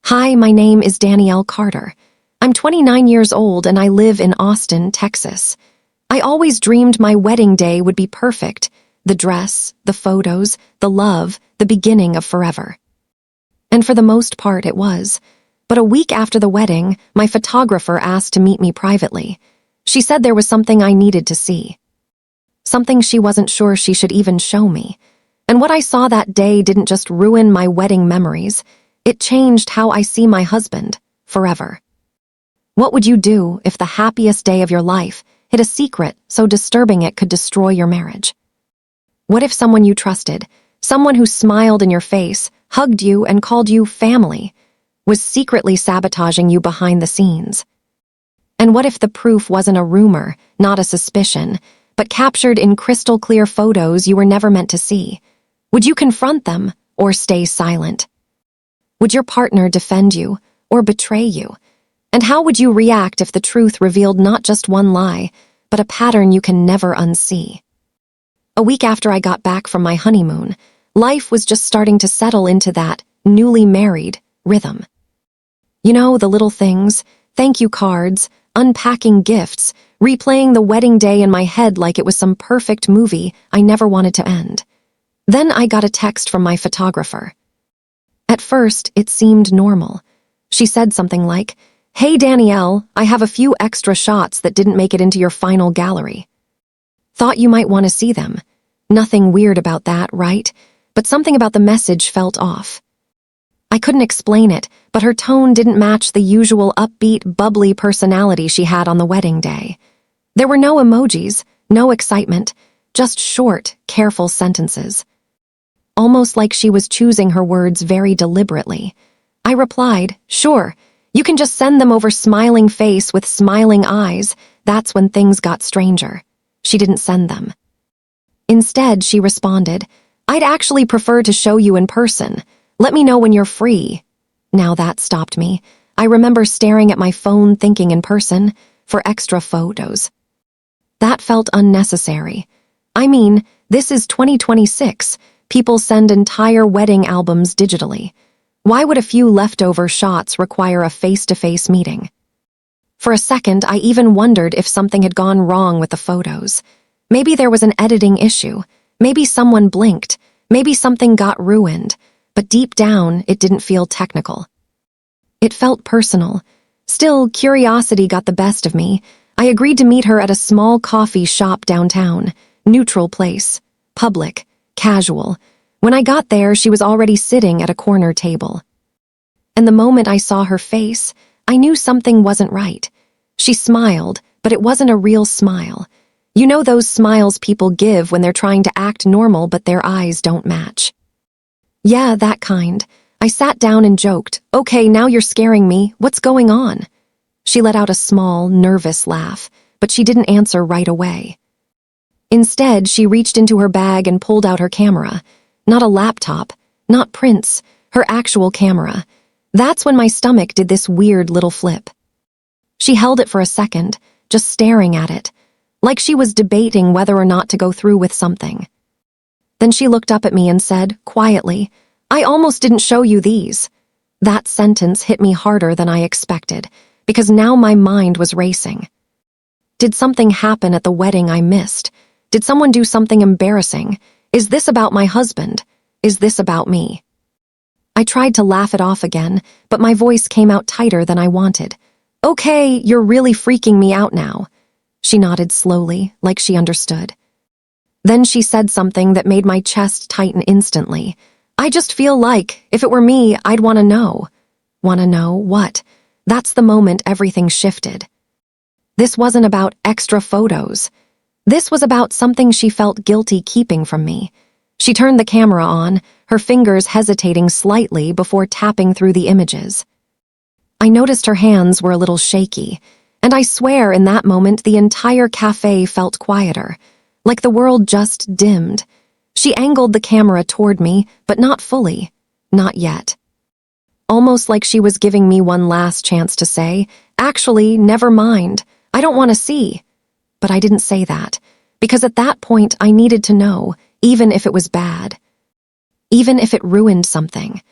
Hi, my name is Danielle Carter. I'm 29 years old and I live in Austin, Texas. I always dreamed my wedding day would be perfect. The dress, the photos, the love, the beginning of forever. And for the most part, it was. But a week after the wedding, my photographer asked to meet me privately. She said there was something I needed to see. Something she wasn't sure she should even show me. And what I saw that day didn't just ruin my wedding memories, it changed how I see my husband, forever. What would you do if the happiest day of your life hid a secret so disturbing it could destroy your marriage? What if someone you trusted, someone who smiled in your face, hugged you, and called you family, was secretly sabotaging you behind the scenes? And what if the proof wasn't a rumor, not a suspicion, but captured in crystal-clear photos you were never meant to see? Would you confront them or stay silent? Would your partner defend you or betray you? And how would you react if the truth revealed not just one lie, but a pattern you can never unsee? A week after I got back from my honeymoon, life was just starting to settle into that newly married rhythm. You know, the little things, thank you cards, unpacking gifts, replaying the wedding day in my head like it was some perfect movie I never wanted to end. Then I got a text from my photographer. At first, it seemed normal. She said something like, "Hey Danielle, I have a few extra shots that didn't make it into your final gallery. Thought you might want to see them." Nothing weird about that, right? But something about the message felt off. I couldn't explain it, but her tone didn't match the usual upbeat, bubbly personality she had on the wedding day. There were no emojis, no excitement, just short, careful sentences. Almost like she was choosing her words very deliberately. I replied, "Sure, you can just send them over smiling face with smiling eyes." That's when things got stranger. She didn't send them. Instead, she responded, "I'd actually prefer to show you in person. Let me know when you're free." Now that stopped me. I remember staring at my phone thinking in person, for extra photos. That felt unnecessary. I mean, this is 2026. People send entire wedding albums digitally. Why would a few leftover shots require a face-to-face meeting? For a second, I even wondered if something had gone wrong with the photos. Maybe there was an editing issue. Maybe someone blinked. Maybe something got ruined. But deep down, it didn't feel technical. It felt personal. Still, curiosity got the best of me. I agreed to meet her at a small coffee shop downtown. Neutral place. Public. Casual. When I got there, she was already sitting at a corner table. And the moment I saw her face, I knew something wasn't right. She smiled, but it wasn't a real smile. You know those smiles people give when they're trying to act normal but their eyes don't match. Yeah, that kind. I sat down and joked, "Okay, now you're scaring me. What's going on?" She let out a small, nervous laugh, but she didn't answer right away. Instead, she reached into her bag and pulled out her camera. Not a laptop, not prints, her actual camera. That's when my stomach did this weird little flip. She held it for a second, just staring at it, like she was debating whether or not to go through with something. Then she looked up at me and said, quietly, "I almost didn't show you these." That sentence hit me harder than I expected, because now my mind was racing. Did something happen at the wedding I missed? Did someone do something embarrassing? Is this about my husband? Is this about me? I tried to laugh it off again, but my voice came out tighter than I wanted. "Okay, you're really freaking me out now." She nodded slowly, like she understood. Then she said something that made my chest tighten instantly. "I just feel like, if it were me, I'd want to know." Want to know what? That's the moment everything shifted. This wasn't about extra photos. This was about something she felt guilty keeping from me. She turned the camera on, her fingers hesitating slightly before tapping through the images. I noticed her hands were a little shaky, and I swear in that moment the entire cafe felt quieter, like the world just dimmed. She angled the camera toward me, but not fully, not yet. Almost like she was giving me one last chance to say, "Actually, never mind, I don't want to see." But I didn't say that, because at that point I needed to know, even if it was bad. Even if it ruined something.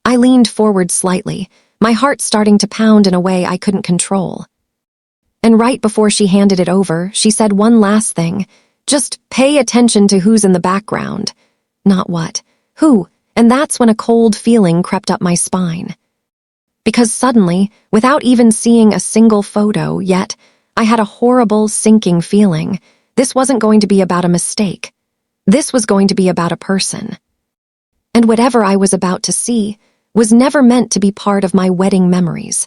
I leaned forward slightly, my heart starting to pound in a way I couldn't control. And right before she handed it over, she said one last thing. Just pay attention to who's in the background. Not what. Who. And that's when a cold feeling crept up my spine. Because suddenly, without even seeing a single photo yet, I had a horrible, sinking feeling. This wasn't going to be about a mistake. This was going to be about a person. And whatever I was about to see was never meant to be part of my wedding memories.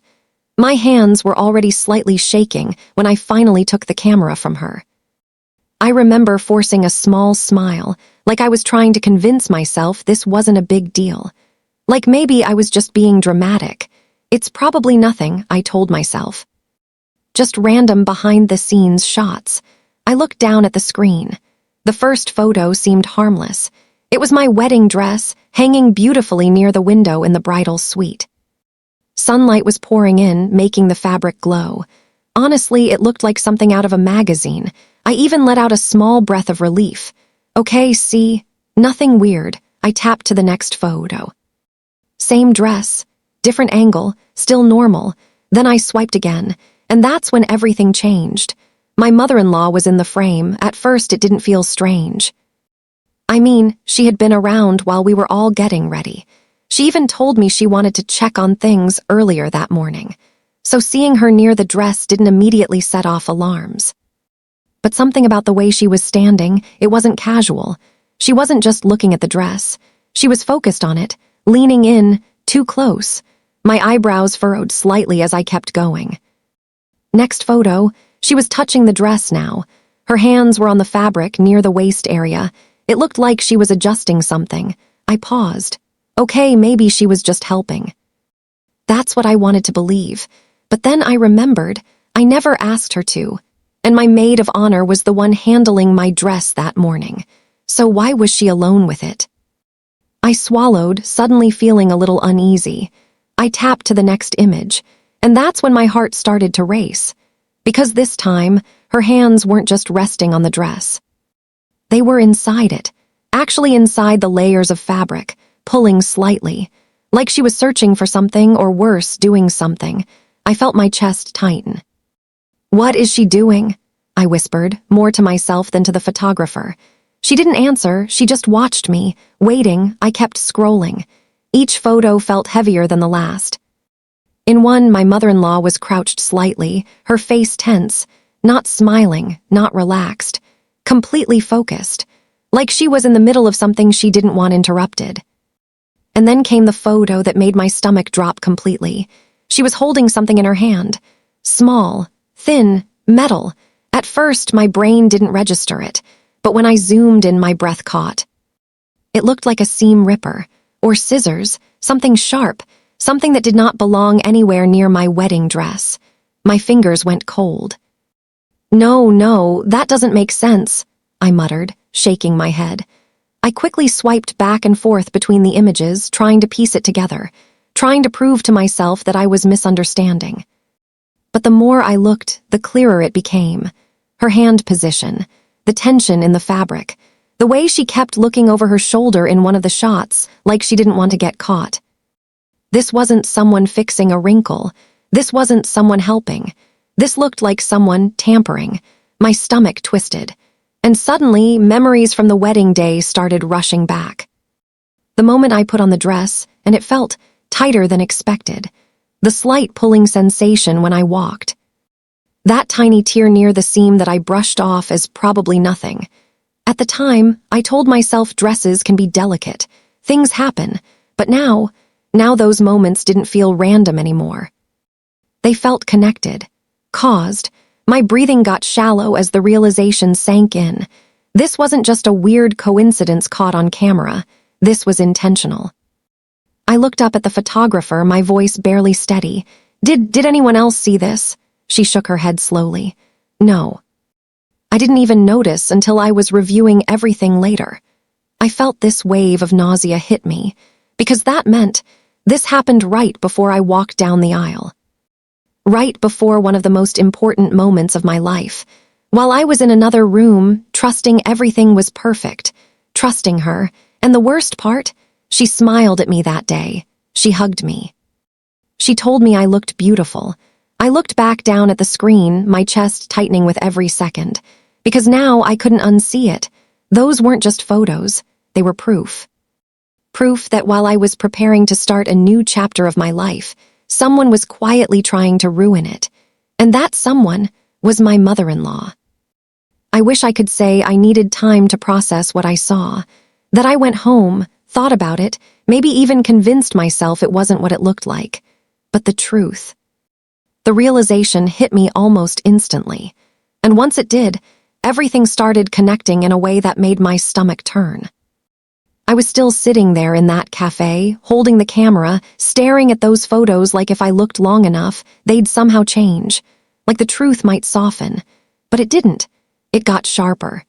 My hands were already slightly shaking when I finally took the camera from her. I remember forcing a small smile, like I was trying to convince myself this wasn't a big deal. Like maybe I was just being dramatic. It's probably nothing, I told myself. Just random behind-the-scenes shots. I looked down at the screen. The first photo seemed harmless. It was my wedding dress, hanging beautifully near the window in the bridal suite. Sunlight was pouring in, making the fabric glow. Honestly, it looked like something out of a magazine. I even let out a small breath of relief. Okay, see? Nothing weird. I tapped to the next photo. Same dress, different angle, still normal. Then I swiped again, and that's when everything changed. My mother-in-law was in the frame. At first, it didn't feel strange. I mean, she had been around while we were all getting ready. She even told me she wanted to check on things earlier that morning. So seeing her near the dress didn't immediately set off alarms. But something about the way she was standing, it wasn't casual. She wasn't just looking at the dress. She was focused on it, leaning in, too close. My eyebrows furrowed slightly as I kept going. Next photo, she was touching the dress now. Her hands were on the fabric near the waist area. It looked like she was adjusting something. I paused. Okay, maybe she was just helping. That's what I wanted to believe. But then I remembered I never asked her to. And my maid of honor was the one handling my dress that morning. So why was she alone with it? I swallowed, suddenly feeling a little uneasy. I tapped to the next image, and that's when my heart started to race. Because this time, her hands weren't just resting on the dress. They were inside it, actually inside the layers of fabric, pulling slightly. Like she was searching for something, or worse, doing something. I felt my chest tighten. What is she doing? I whispered, more to myself than to the photographer. She didn't answer, she just watched me. Waiting, I kept scrolling. Each photo felt heavier than the last. In one, my mother-in-law was crouched slightly, her face tense, not smiling, not relaxed, completely focused, like she was in the middle of something she didn't want interrupted. And then came the photo that made my stomach drop completely. She was holding something in her hand. Small, thin, metal. At first, my brain didn't register it, but when I zoomed in, my breath caught. It looked like a seam ripper, or scissors, something sharp, something that did not belong anywhere near my wedding dress. My fingers went cold. No, that doesn't make sense, I muttered, shaking my head. I quickly swiped back and forth between the images, trying to piece it together, trying to prove to myself that I was misunderstanding. But the more I looked, the clearer it became. Her hand position, the tension in the fabric, the way she kept looking over her shoulder in one of the shots, like she didn't want to get caught. This wasn't someone fixing a wrinkle. This wasn't someone helping. This looked like someone tampering. My stomach twisted. And suddenly, memories from the wedding day started rushing back. The moment I put on the dress, and it felt tighter than expected. The slight pulling sensation when I walked. That tiny tear near the seam that I brushed off as probably nothing. At the time, I told myself dresses can be delicate. Things happen. But now those moments didn't feel random anymore. They felt connected, caused. My breathing got shallow as the realization sank in. This wasn't just a weird coincidence caught on camera. This was intentional. I looked up at the photographer, my voice barely steady. Did anyone else see this? She shook her head slowly. No. I didn't even notice until I was reviewing everything later. I felt this wave of nausea hit me, because that meant this happened right before I walked down the aisle. Right before one of the most important moments of my life. While I was in another room, trusting everything was perfect, trusting her, and the worst part, she smiled at me that day. She hugged me. She told me I looked beautiful. I looked back down at the screen, my chest tightening with every second, because now I couldn't unsee it. Those weren't just photos, they were proof. Proof that while I was preparing to start a new chapter of my life, someone was quietly trying to ruin it. And that someone was my mother-in-law. I wish I could say I needed time to process what I saw, that I went home, thought about it, maybe even convinced myself it wasn't what it looked like. But the truth. The realization hit me almost instantly. And once it did, everything started connecting in a way that made my stomach turn. I was still sitting there in that cafe, holding the camera, staring at those photos like if I looked long enough, they'd somehow change. Like the truth might soften. But it didn't. It got sharper.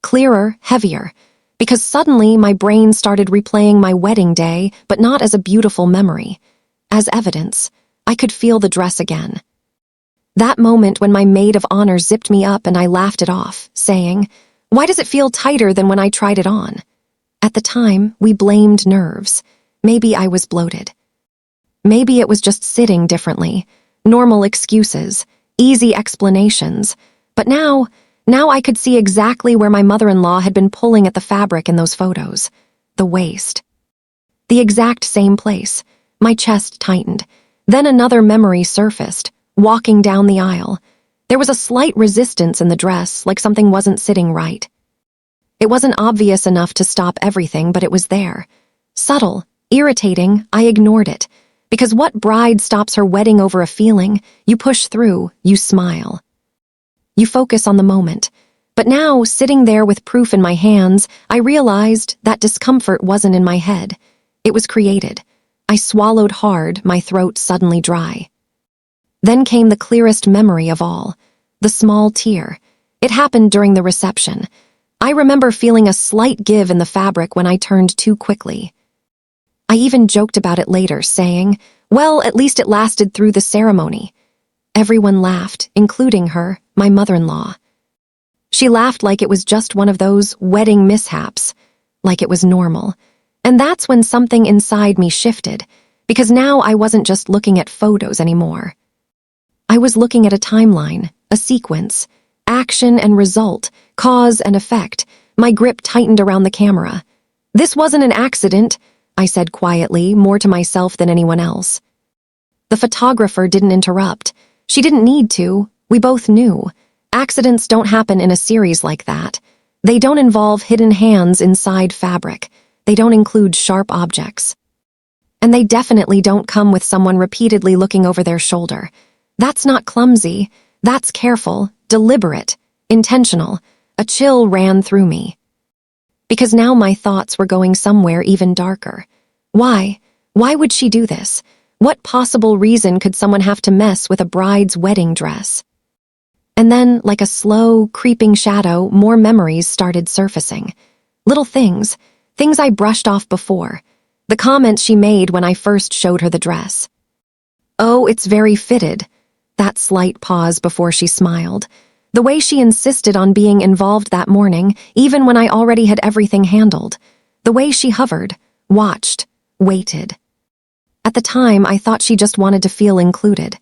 Clearer, heavier. Because suddenly my brain started replaying my wedding day, but not as a beautiful memory. As evidence, I could feel the dress again. That moment when my maid of honor zipped me up and I laughed it off, saying, "Why does it feel tighter than when I tried it on?" At the time, we blamed nerves. Maybe I was bloated. Maybe it was just sitting differently. Normal excuses, easy explanations. But now I could see exactly where my mother-in-law had been pulling at the fabric in those photos. The waist. The exact same place. My chest tightened. Then another memory surfaced, walking down the aisle. There was a slight resistance in the dress, like something wasn't sitting right. It wasn't obvious enough to stop everything, but it was there. Subtle, irritating, I ignored it. Because what bride stops her wedding over a feeling? You push through, you smile. You focus on the moment. But now, sitting there with proof in my hands, I realized that discomfort wasn't in my head. It was created. I swallowed hard, my throat suddenly dry. Then came the clearest memory of all. The small tear. It happened during the reception. I remember feeling a slight give in the fabric when I turned too quickly. I even joked about it later, saying, "Well, at least it lasted through the ceremony." Everyone laughed, including her, my mother-in-law. She laughed like it was just one of those wedding mishaps, like it was normal. And that's when something inside me shifted, because now I wasn't just looking at photos anymore. I was looking at a timeline, a sequence, action and result, cause and effect. My grip tightened around the camera. "This wasn't an accident," I said quietly, more to myself than anyone else. The photographer didn't interrupt. She didn't need to. We both knew. Accidents don't happen in a series like that. They don't involve hidden hands inside fabric. They don't include sharp objects. And they definitely don't come with someone repeatedly looking over their shoulder. That's not clumsy. That's careful, deliberate, intentional. A chill ran through me. Because now my thoughts were going somewhere even darker. Why? Why would she do this? What possible reason could someone have to mess with a bride's wedding dress? And then, like a slow, creeping shadow, more memories started surfacing. Little things I brushed off before. The comments she made when I first showed her the dress. "Oh, it's very fitted." That slight pause before she smiled. The way she insisted on being involved that morning, even when I already had everything handled. The way she hovered, watched, waited. At the time, I thought she just wanted to feel included.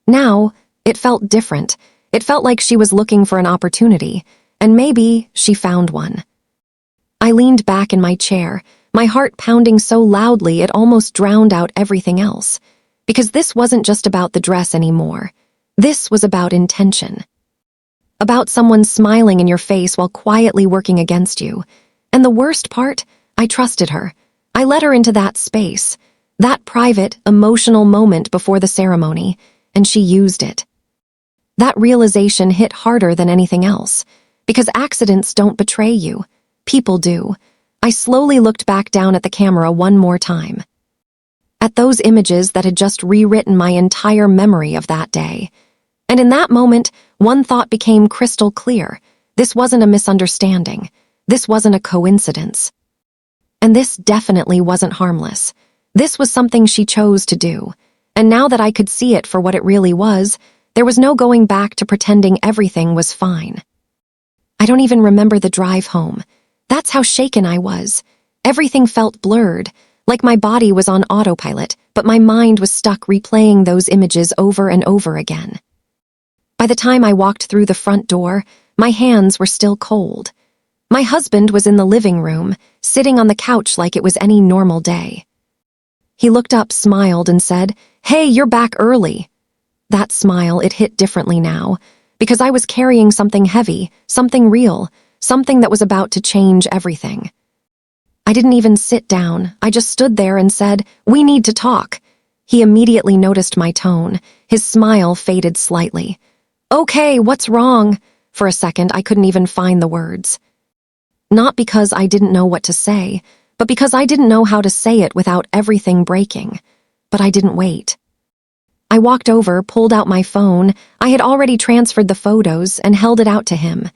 Now, it felt different. It felt like she was looking for an opportunity, and maybe she found one. I leaned back in my chair, my heart pounding so loudly it almost drowned out everything else. Because this wasn't just about the dress anymore. This was about intention. About someone smiling in your face while quietly working against you. And the worst part, I trusted her. I let her into that space, that private, emotional moment before the ceremony, and she used it. That realization hit harder than anything else, because accidents don't betray you. People do. I slowly looked back down at the camera one more time. At those images that had just rewritten my entire memory of that day. And in that moment, one thought became crystal clear. This wasn't a misunderstanding. This wasn't a coincidence. And this definitely wasn't harmless. This was something she chose to do. And now that I could see it for what it really was, there was no going back to pretending everything was fine. I don't even remember the drive home. That's how shaken I was. Everything felt blurred, like my body was on autopilot, but my mind was stuck replaying those images over and over again. By the time I walked through the front door, my hands were still cold. My husband was in the living room, sitting on the couch like it was any normal day. He looked up, smiled, and said, "Hey, you're back early." That smile, it hit differently now, because I was carrying something heavy, something real, something that was about to change everything. I didn't even sit down. I just stood there and said, "We need to talk." He immediately noticed my tone. His smile faded slightly. "Okay, what's wrong?" For a second, I couldn't even find the words. Not because I didn't know what to say, but because I didn't know how to say it without everything breaking. But I didn't wait. I walked over, pulled out my phone. I had already transferred the photos and held it out to him.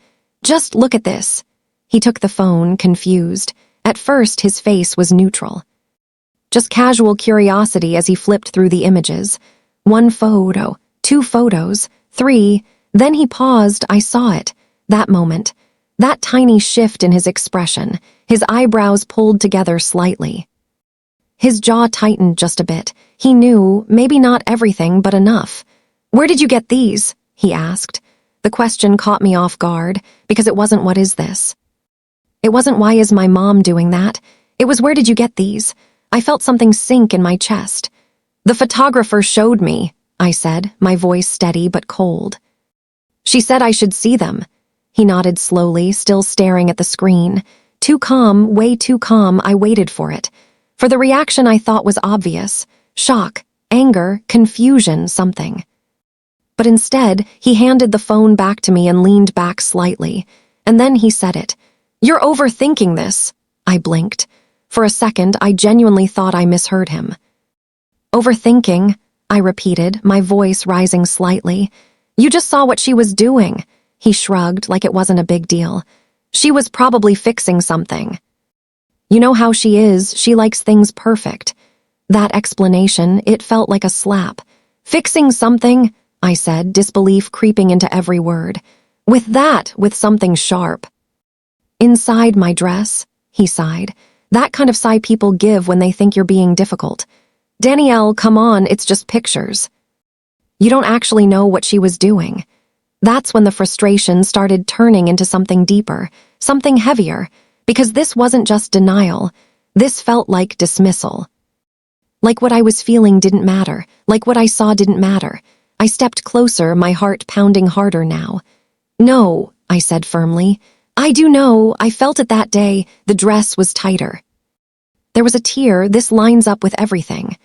"Just look at this." He took the phone, confused. At first, his face was neutral. Just casual curiosity as he flipped through the images. 1 photo, 2 photos, 3. Then he paused. I saw it. That moment. That tiny shift in his expression. His eyebrows pulled together slightly. His jaw tightened just a bit. He knew, maybe not everything, but enough. "Where did you get these?" he asked. The question caught me off guard, because it wasn't "what is this?" It wasn't "why is my mom doing that?" It was "where did you get these?" I felt something sink in my chest. "The photographer showed me," I said, my voice steady but cold. "She said I should see them." He nodded slowly, still staring at the screen. Too calm, way too calm, I waited for it. For the reaction I thought was obvious. Shock, anger, confusion, something. But instead, he handed the phone back to me and leaned back slightly. And then he said it. "You're overthinking this." I blinked. For a second, I genuinely thought I misheard him. "Overthinking," I repeated, my voice rising slightly. "You just saw what she was doing." He shrugged like it wasn't a big deal. "She was probably fixing something. You know how she is, she likes things perfect." That explanation, it felt like a slap. "Fixing something," I said, disbelief creeping into every word. With something sharp." "Inside my dress," he sighed. That kind of sigh people give when they think you're being difficult. "Danielle, come on, it's just pictures. You don't actually know what she was doing." That's when the frustration started turning into something deeper, something heavier, because this wasn't just denial. This felt like dismissal. Like what I was feeling didn't matter, like what I saw didn't matter. I stepped closer, my heart pounding harder now. "No," I said firmly. "I do know, I felt it that day, the dress was tighter." There was a tear. This lines up with everything.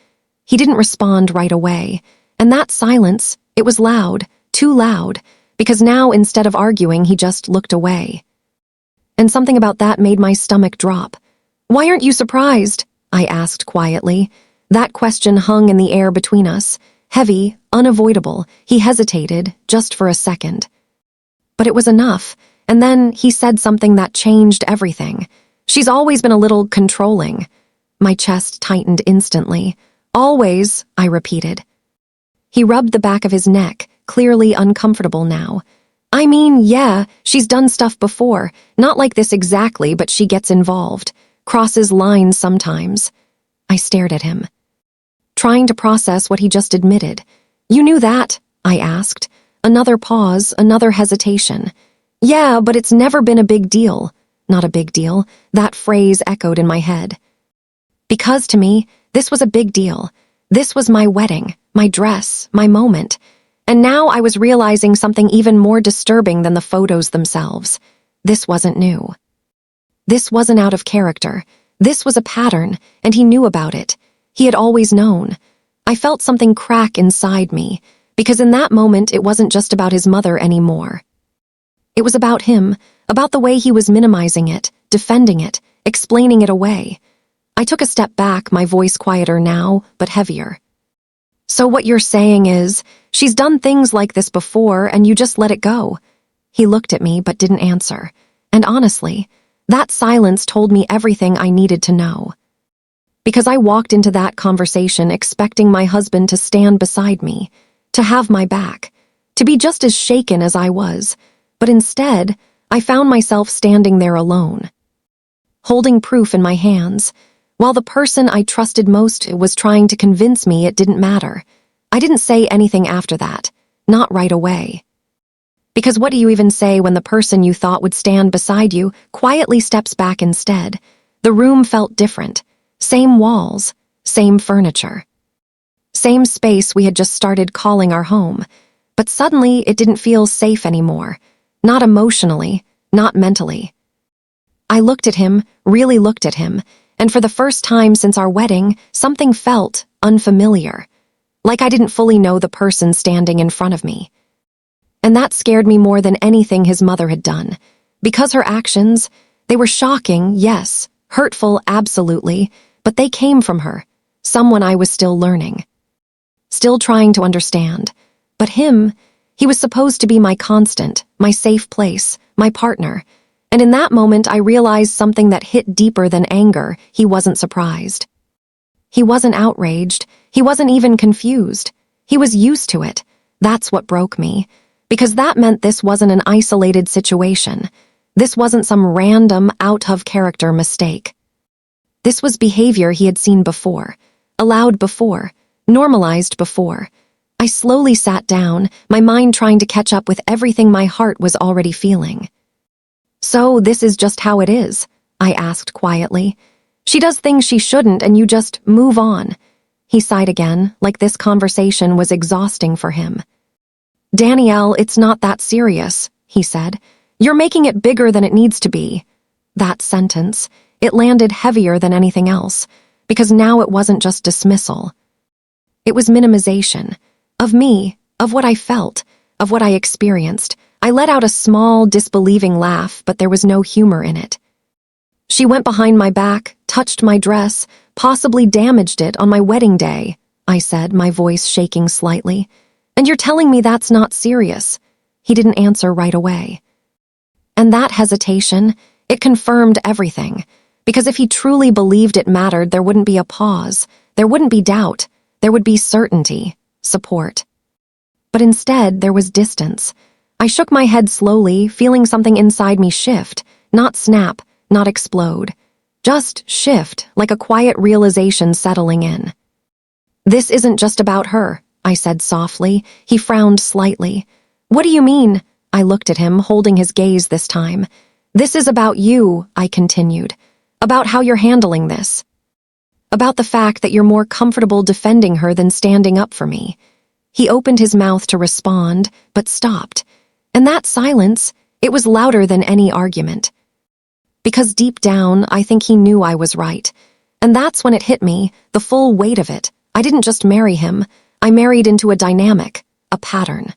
He didn't respond right away, and that silence, it was loud, too loud, because now instead of arguing, he just looked away. And something about that made my stomach drop. "Why aren't you surprised?" I asked quietly. That question hung in the air between us, heavy, unavoidable. He hesitated, just for a second. But it was enough, and then he said something that changed everything. "She's always been a little controlling." My chest tightened instantly. "Always," I repeated. He rubbed the back of his neck, clearly uncomfortable now. "I mean, yeah, she's done stuff before. Not like this exactly, but she gets involved. Crosses lines sometimes." I stared at him, trying to process what he just admitted. "You knew that?" I asked. Another pause, another hesitation. "Yeah, but it's never been a big deal." Not a big deal. That phrase echoed in my head. Because to me, this was a big deal. This was my wedding, my dress, my moment. And now I was realizing something even more disturbing than the photos themselves. This wasn't new. This wasn't out of character. This was a pattern, and he knew about it. He had always known. I felt something crack inside me, because in that moment it wasn't just about his mother anymore. It was about him, about the way he was minimizing it, defending it, explaining it away. I took a step back, my voice quieter now, but heavier. "So what you're saying is, she's done things like this before and you just let it go?" He looked at me but didn't answer. And honestly, that silence told me everything I needed to know. Because I walked into that conversation expecting my husband to stand beside me, to have my back, to be just as shaken as I was. But instead, I found myself standing there alone, holding proof in my hands, while the person I trusted most was trying to convince me it didn't matter. I didn't say anything after that, not right away. Because what do you even say when the person you thought would stand beside you quietly steps back instead? The room felt different. Same walls, same furniture. Same space we had just started calling our home. But suddenly it didn't feel safe anymore. Not emotionally, not mentally. I looked at him, really looked at him, and for the first time since our wedding, something felt unfamiliar. Like I didn't fully know the person standing in front of me. And that scared me more than anything his mother had done. Because her actions, they were shocking, yes, hurtful, absolutely, but they came from her, someone I was still learning. Still trying to understand. But him, he was supposed to be my constant, my safe place, my partner. And in that moment, I realized something that hit deeper than anger. He wasn't surprised. He wasn't outraged. He wasn't even confused. He was used to it. That's what broke me. Because that meant this wasn't an isolated situation. This wasn't some random, out-of-character mistake. This was behavior he had seen before, allowed before, normalized before. I slowly sat down, my mind trying to catch up with everything my heart was already feeling. "So this is just how it is?" I asked quietly. "She does things she shouldn't and you just move on." He sighed again, like this conversation was exhausting for him. "Danielle, it's not that serious," he said. "You're making it bigger than it needs to be." That sentence, it landed heavier than anything else, because now it wasn't just dismissal. It was minimization. Of me, of what I felt, of what I experienced. I let out a small, disbelieving laugh, but there was no humor in it. "She went behind my back, touched my dress, possibly damaged it on my wedding day," I said, my voice shaking slightly. "And you're telling me that's not serious?" He didn't answer right away. And that hesitation, it confirmed everything. Because if he truly believed it mattered, there wouldn't be a pause. There wouldn't be doubt. There would be certainty, support. But instead, there was distance. I shook my head slowly, feeling something inside me shift, not snap, not explode. Just shift, like a quiet realization settling in. "This isn't just about her," I said softly. He frowned slightly. "What do you mean?" I looked at him, holding his gaze this time. "This is about you," I continued. "About how you're handling this. About the fact that you're more comfortable defending her than standing up for me." He opened his mouth to respond, but stopped. And that silence, it was louder than any argument. Because deep down, I think he knew I was right. And that's when it hit me, the full weight of it. I didn't just marry him. I married into a dynamic, a pattern.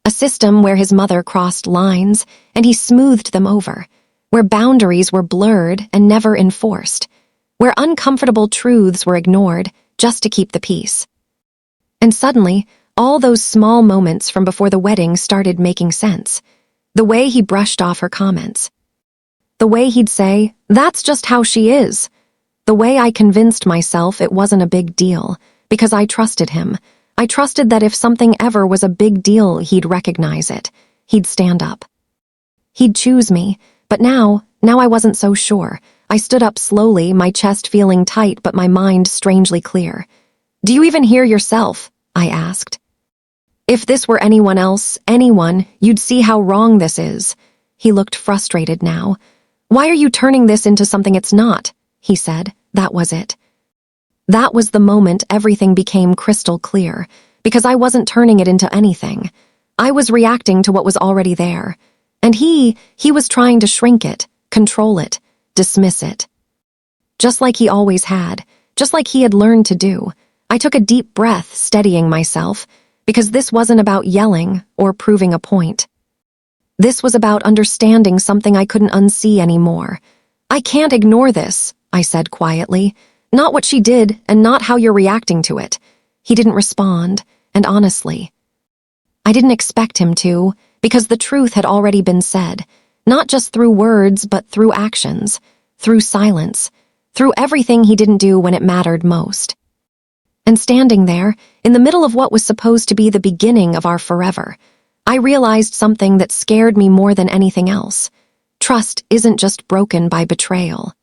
A system where his mother crossed lines, and he smoothed them over. Where boundaries were blurred and never enforced. Where uncomfortable truths were ignored just to keep the peace. And suddenly, all those small moments from before the wedding started making sense. The way he brushed off her comments. The way he'd say, "That's just how she is." The way I convinced myself it wasn't a big deal, because I trusted him. I trusted that if something ever was a big deal, he'd recognize it. He'd stand up. He'd choose me, but now I wasn't so sure. I stood up slowly, my chest feeling tight but my mind strangely clear. "Do you even hear yourself?" I asked. "If this were anyone else, anyone, you'd see how wrong this is." He looked frustrated now. "Why are you turning this into something it's not?" he said. That was it. That was the moment everything became crystal clear, because I wasn't turning it into anything. I was reacting to what was already there. And he was trying to shrink it, control it, dismiss it. Just like he always had, just like he had learned to do. I took a deep breath, steadying myself, because this wasn't about yelling or proving a point. This was about understanding something I couldn't unsee anymore. "I can't ignore this," I said quietly. "Not what she did, and not how you're reacting to it." He didn't respond, and honestly, I didn't expect him to, because the truth had already been said, not just through words, but through actions, through silence, through everything he didn't do when it mattered most. And standing there, in the middle of what was supposed to be the beginning of our forever, I realized something that scared me more than anything else. Trust isn't just broken by betrayal.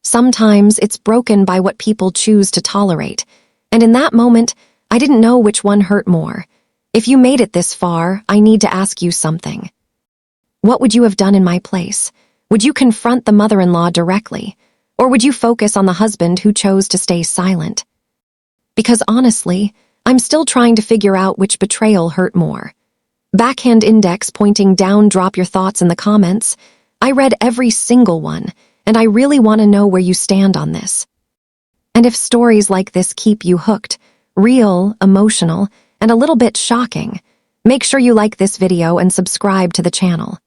Sometimes it's broken by what people choose to tolerate. And in that moment, I didn't know which one hurt more. If you made it this far, I need to ask you something. What would you have done in my place? Would you confront the mother-in-law directly? Or would you focus on the husband who chose to stay silent? Because honestly, I'm still trying to figure out which betrayal hurt more. Backhand index pointing down, drop your thoughts in the comments. I read every single one, and I really want to know where you stand on this. And if stories like this keep you hooked, real, emotional, and a little bit shocking, make sure you like this video and subscribe to the channel.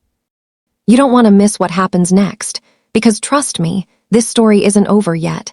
You don't want to miss what happens next, because trust me, this story isn't over yet.